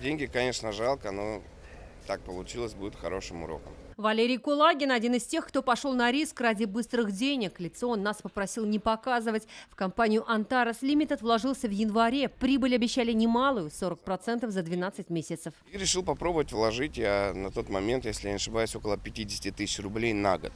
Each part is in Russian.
Деньги, конечно, жалко, но так получилось, будет хорошим уроком. Валерий Кулагин – один из тех, кто пошел на риск ради быстрых денег. Лицо он нас попросил не показывать. В компанию «Антарес Лимитед» вложился в январе. Прибыль обещали немалую – 40% за 12 месяцев. И решил попробовать вложить я на тот момент, если я не ошибаюсь, около 50 тысяч рублей на год.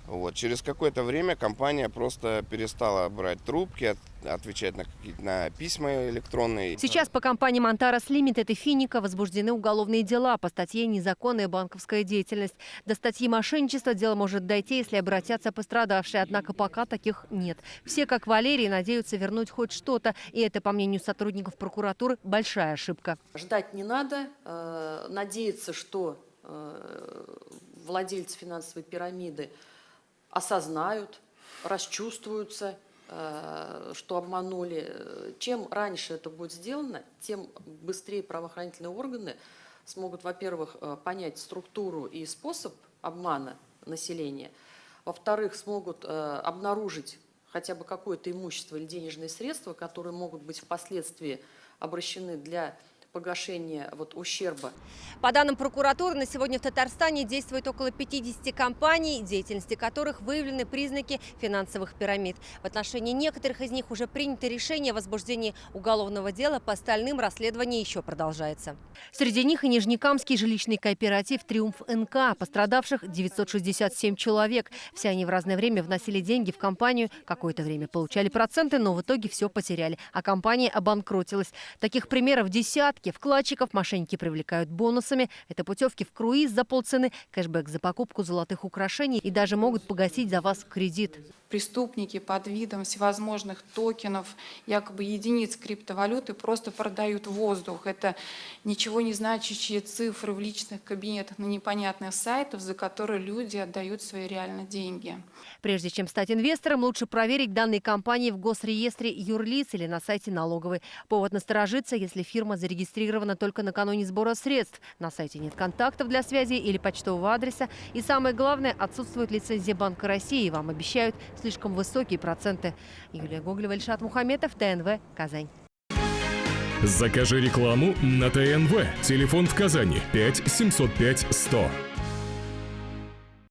Вот. Через какое-то время компания просто перестала брать трубки, отвечать на письма электронные. Сейчас по компаниям «Антарес Лимитед» и «Финика» возбуждены уголовные дела по статье «Незаконная банковская деятельность». До статьи мошенничества дело может дойти, если обратятся пострадавшие. Однако пока таких нет. Все, как Валерий, надеются вернуть хоть что-то. И это, по мнению сотрудников прокуратуры, большая ошибка. Ждать не надо. Надеяться, что владельцы финансовой пирамиды осознают, расчувствуются, что обманули. Чем раньше это будет сделано, тем быстрее правоохранительные органы смогут, во-первых, понять структуру и способ обмана населения, во-вторых, смогут обнаружить хотя бы какое-то имущество или денежные средства, которые могут быть впоследствии обращены для погашения ущерба. По данным прокуратуры, на сегодня в Татарстане действует около 50 компаний, деятельности которых выявлены признаки финансовых пирамид. В отношении некоторых из них уже принято решение о возбуждении уголовного дела, по остальным расследование еще продолжается. Среди них и нижнекамский жилищный кооператив «Триумф НК». Пострадавших 967 человек. Все они в разное время вносили деньги в компанию, какое-то время получали проценты, но в итоге все потеряли, а компания обанкротилась. Таких примеров десятки. Вкладчиков мошенники привлекают бонусами. Это путевки в круиз за полцены, кэшбэк за покупку золотых украшений и даже могут погасить за вас кредит. Преступники под видом всевозможных токенов, якобы единиц криптовалюты, просто продают воздух. Это ничего не значащие цифры в личных кабинетах на непонятных сайтах, за которые люди отдают свои реально деньги. Прежде чем стать инвестором, лучше проверить данные компании в госреестре юрлиц или на сайте налоговой. Повод насторожиться, если фирма зарегистрирована только накануне сбора средств. На сайте нет контактов для связи или почтового адреса. И самое главное, отсутствует лицензия Банка России. Вам обещают слишком высокие проценты. Юлия Гоголева, Ильшат Мухаметов, ТНВ, Казань. Закажи рекламу на ТНВ. Телефон в Казани 5 705 100.